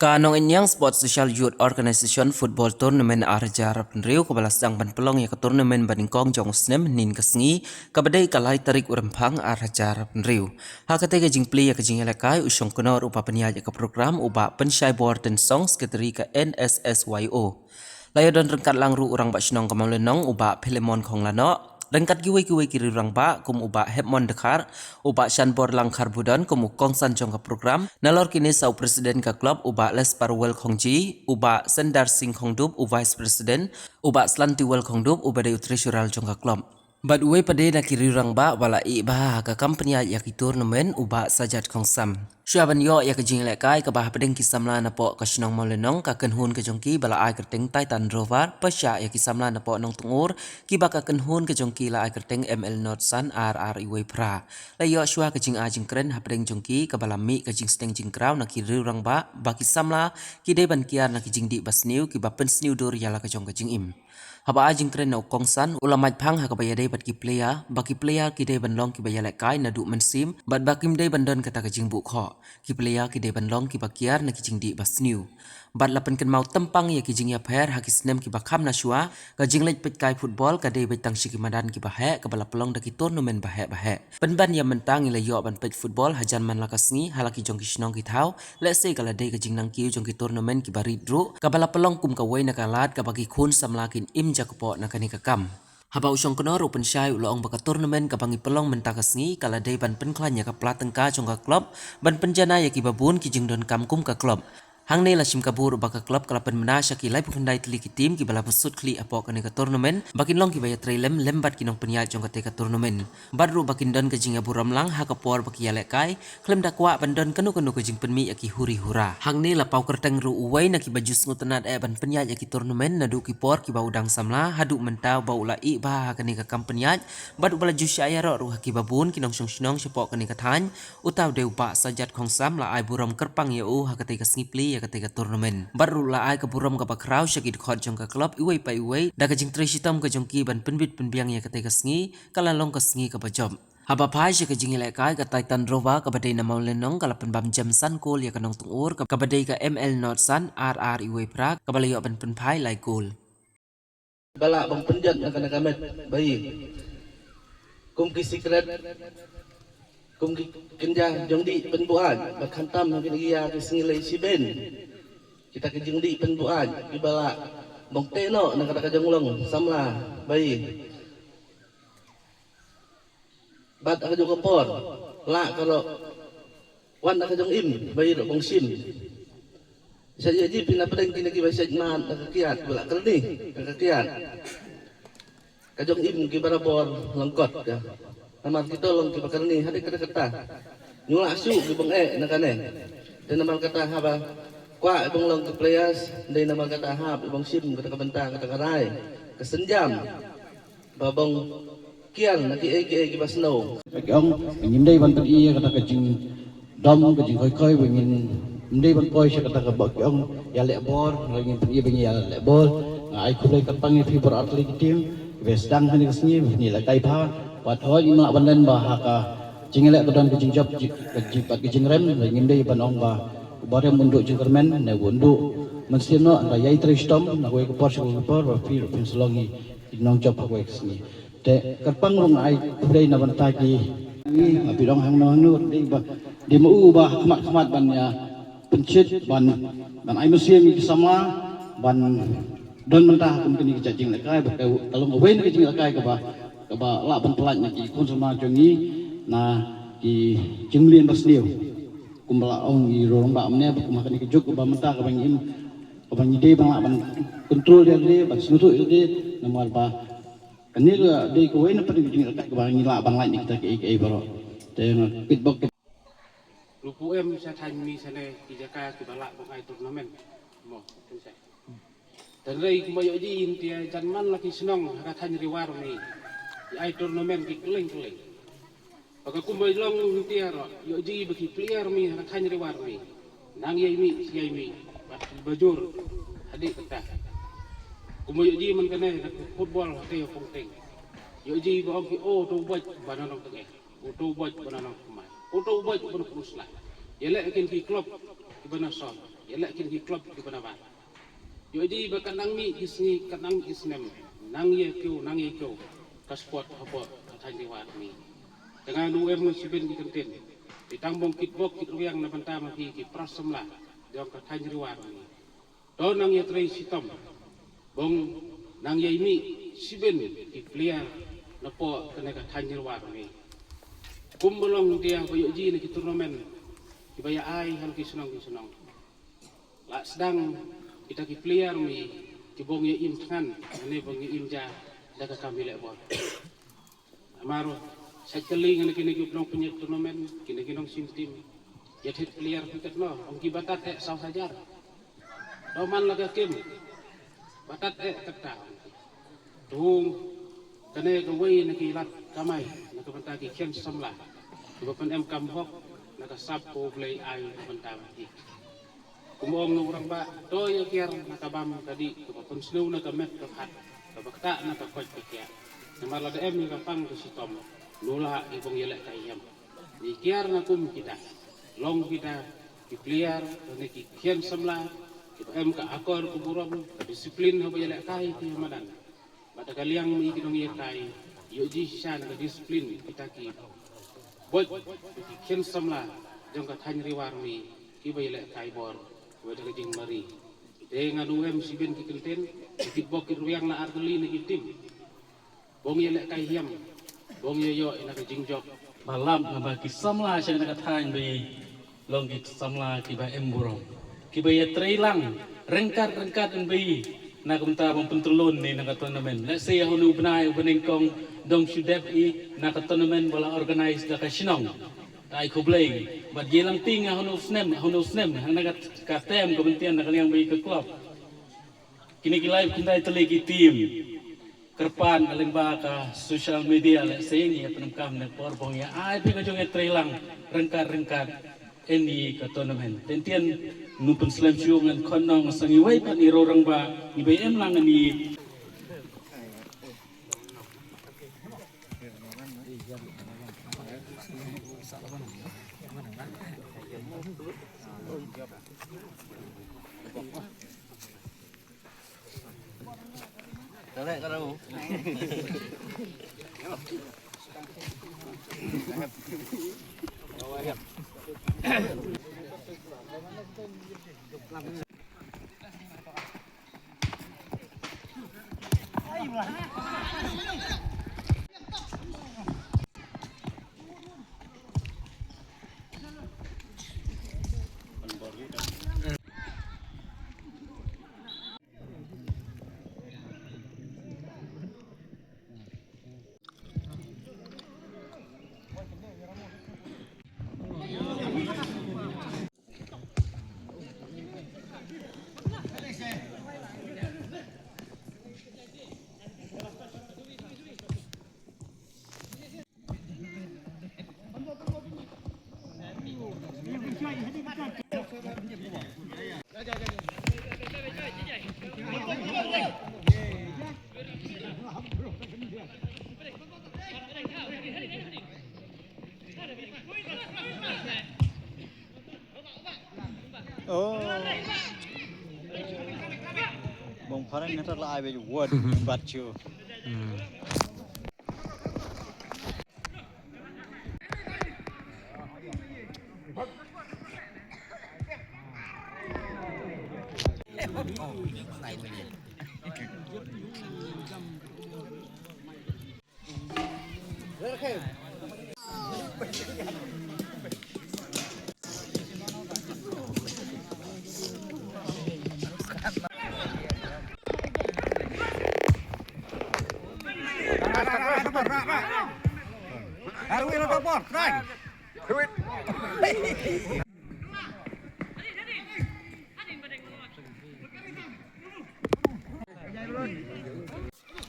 Kanong inyang Sport Social Youth Organization Football Tournament arjar penriu kebalas jang ban pelong ya ke tournament baningkong jong snem nin kesngi kabadai kalai tarik urempang arjar penriu. Hakate ke jing pli ya ke jing elekai usong kenor upa penyaja ke program uba pensyai board dan songs keteri ke NSSYO. Layo don rengkat langru urang bak senong kamau lenong uba pelemon kong lano. Rengkat giwai kiri rang ba kum uba hepmon dekar uba shanbor langkar budan kum kongsan jong ke program nalor kini sau presiden ke klub uba les parwel kongji uba sendar sing kongdub u vice president uba slanti wel kongdub uba de treasurer jong ke klub. Bad uwe pade na kiri rang ba wala i bah ka company ya ki tournament uba sajat kongsam. Syaban yo ya ke jing lekai ke bah pedeng ki samla na po ka shnong molenong ka kenhun ke jongki bala ai kerteng Titan Rover pasya ya ki samla na po nong tungur ki ba ka kenhun ke jongki la ai kerteng ML North Sun RR iwe pra. La yo shwa ke jing a jing kren ha pedeng jongki ke bala mi ke jing steng jing kraw na kiri rang ba ki samla ki de ban kiar na ki jing di basniu ki ba pen sniu dur ya la ke jong ke jing im. Haba ajing kren na kongsan ulamaj phang ha kabaya dei bat ki player baki player ki dei ban long ki baya lekai na du mensim bat bakim dei ban don kata ka jing bu kho ki player ki dei ban long ki bakiar na ki jing di basniu bat lapen ken mau tempang ya ki jing ya pher ha ki snem ki bakam na shua ka jing lej pet kai football ka dei betang shiki madan ki bahe ka bala pelong da ki tournament bahe pen ban ya mentang ila yo ban pet football hajan man lakasngi halaki jong ki shnong ki thau let's say kala dei ka jing nang ki jong ki tournament ki bari dru ka bala pelong kum ka wei na kalat ka bagi khun samlakin im jakupo na kani kakam. Haba usong kenor open syai uloong baka tournament kabangi pelong mentakas ngi kala day ban penklanya ka platengka jong ka klub ban penjana ya ki babun ki jing don kamkum ka klub. Hang ne la sim kabur baka klub kala pen menasya ki lai pukandai tli ki tim ki bala besut kli apo kani ka tournament bakin long ki baya trailem lembat ki nong penyat jong ka te ka tournament. Badru bakin don ke jing abu ramlang ha ka por baki yalek kai klem dakwa ban don kanu ke jing penmi ya ki huri hura. Hang ne la pau kerteng ru uwai na ki baju ngutenat ban penyat ya ki tournament na du ki por ki bau dang samla hadu mentau bau la i ba ha kani ka kampanyat badu bala jusya ya ro ru ha ki babun ki nong shnong sepok kani ka than utaw deu ba sajat khong sam la ai buram kerpang ya u ha ka te ka snipli ya ketika tournament baru la ai ke buram ka bakrau syakit khot jong ka club iwei pa iwei da ka jing tresitam ka jong ki ban penbit penbiang ya ketika sngi kala long ka sngi ka bajom haba pai syaka jing ile kai ka Titan Rover ka badai na maulenong kala penbam jam san kol ya kanong tungur ka badai ka ML North Sun RR iwei pra ka balayo ban penpai lai kol bala bang penjat na kana kamet bayi kum ki secret kum ki kenja jong di penbuan bakhantam na kiniya ki singilay si Ben kita ki jong di penbuan ki bala bang teno na kada kajong long samla bayi bat ka jong kapor la karo wan ka jong im bayi ro bang sim saya jadi pinapadang kinagi bahasa man nakakiat wala kalni nakakiat kajong im ki barabor langkot ka naman kita long ki bakalni hadi kada kata nyula asu ki bang nakane dan naman kata haba kwa ibang long ki players dan naman kata hab ibang sim kata kabanta kata karay kasenjam babang kian naki ki basno ông nhìn đây vẫn tự ý kata kajing dom kajing khoi ingin ini ban poi siya kata kabak ông ya lek bor lagi tự ý begini ya lek bor ai kulai kapang ni for atlet team westang hani kesini ni la kai pha wat hoi ima bandan ba haka jing lek kedon kajing job kajing pat kajing rem ingin đây ban ong ba bare mundu jingkermen ne wundu mensino anda yai tristom na koi ko por siya por ba fil pin selongi inong job koi kesini te kapang rong ai kulai na ban ta ki ni api dong hang nong nu di mu ba khmat ban ya pencet ban ai musim ni sama ban don mentah pun kini cacing lekai kalau ngawen cacing lekai ke ba la ban pelat ni kun sama jongi na ki jinglien basniu kumbala ong i rong ba amne ba kumakan ki juk ba mentah ka bangim ka bangide bang la ban kontrol dia dia ba snutu dia namal ba kanil de ko wen pa cacing lekai ka bang la ban lai ni kita ke baro te pitbok Lupu em sa thành mi sa ne ki jaka ki balak ko ai turnamen mo kan sa dan rei ko yo di intia janman laki senong ka thành riwar ni ai turnamen ki keleng baka ko may long intia ro yo di baki player mi ka thành riwar ni nang yai mi bajur hadi kata ko yo di man kane football te pong ting yo di ba ki o to boj bananong tenge o to boj bananong kumai auto buat pun kuruslah. Yelek akan ki klub ibana son. elak kin ki klub ki bana ba yo di ba kanang mi isni kanang isnem nang ye kyo ka sport hapo ka thangi wa mi dengan UM sibin ki kenten ditang bong kit bok kit riang na banta ma ki prasam la jong ka thangi wa mi do nang ye trei sitom bong nang ye mi sibin ki player na po kana ka thangi wa mi kumbolong dia koyo ji ni ki turnamen ki baya ai hal ki sunong la sedang kita ki player mi ki bong ye im than ne bong ye im ja daga kami lek bot amaro sekali ngene kini ki plong punya turnamen kini kinong sim tim ya hit player piket no ong ki batat ek saw sajar doman laga kim batat ek kata tung kene ke wei ne ki lat kamai na ka banta ki khen samla Bapak M Kamhok nak sapo play ay bantang di. Kumong ng orang ba toy kiar nakabam tadi bapak snow nakamet kahat kabakta nakakot kaya. Namala da M kapang to si Tom nula ibong yelek kayam. Di kiar na kum kita long kita di clear ni ki kian samla kita M ka akor kuburam disiplin hoba yelek kay ti madan. Bata kaliang mi kinong yekai yo ji shan ka disiplin kita ki bot kian samla jong ka than riwar mi ki bayele kai bor wada ka jing mari de nganu em sibin ki kenten ki bok ki ruyang na arteli ni tim bong yele kai hiam bong yo ina ka jing jok malam na ba ki samla siya na ka than bi long ki samla ki ba emburong ki ba ya trailang rengkat en bi na kumta bang pentulun ni na ka tournament let's say honu benai ubening kong dong sudep I na ka tournament bola organize da ka sinong ai ko blay bat yelang ting honu snem hang na ka tem kementerian na kaliang bi ke klub kini ki live kuntai tele ki tim kerpan aling ba ka social media let's say ni penamkam na porbong ya ai bi ka jong trailang rengkat ini ka tournament tentian nupun slam siungan konong sangi wai pan irorang ba IBM lang ni Dale, karamu. Oh, bông phá này rất là ai về word bát chưa?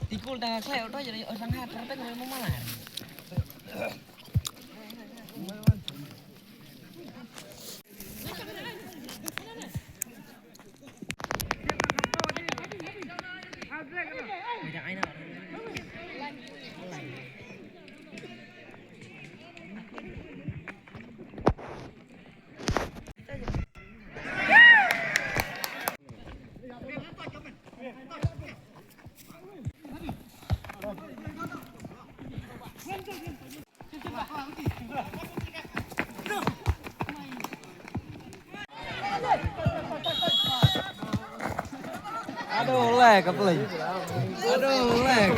Tikul dah saya udah jadi orang hat tapi nggak mau malah. Aduh, lag apa lagi? Aduh, lag.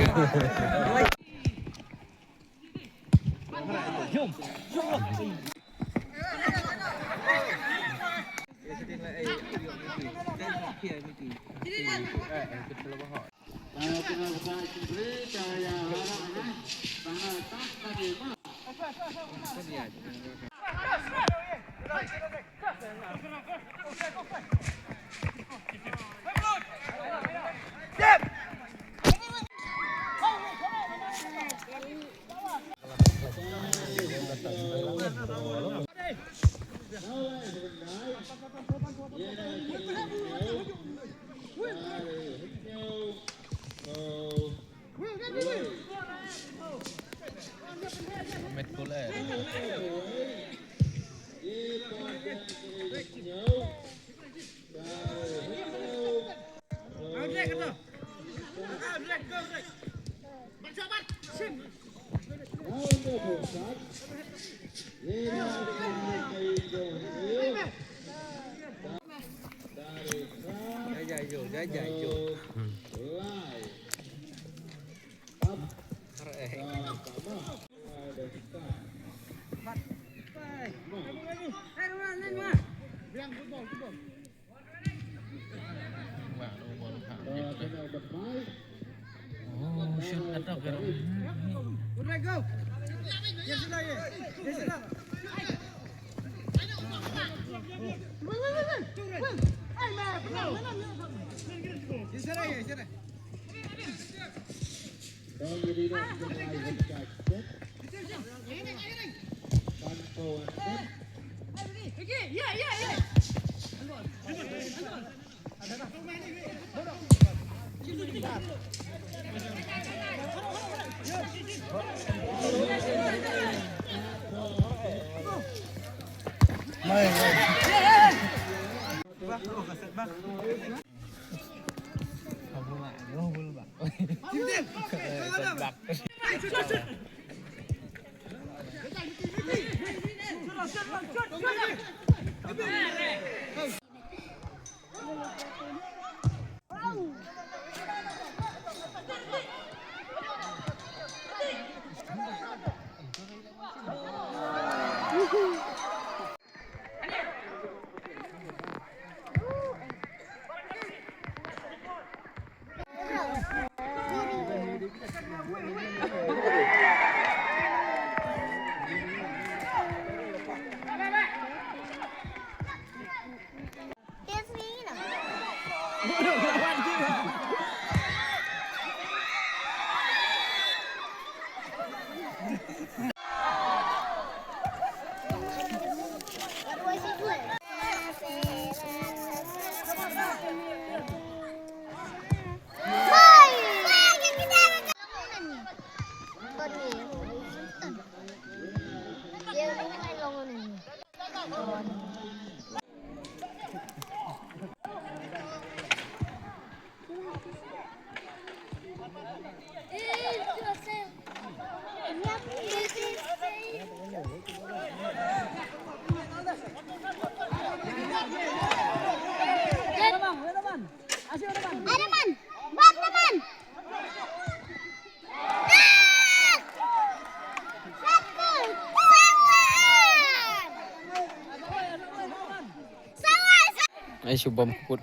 Ay, Shubham put.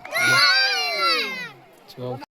Shubham.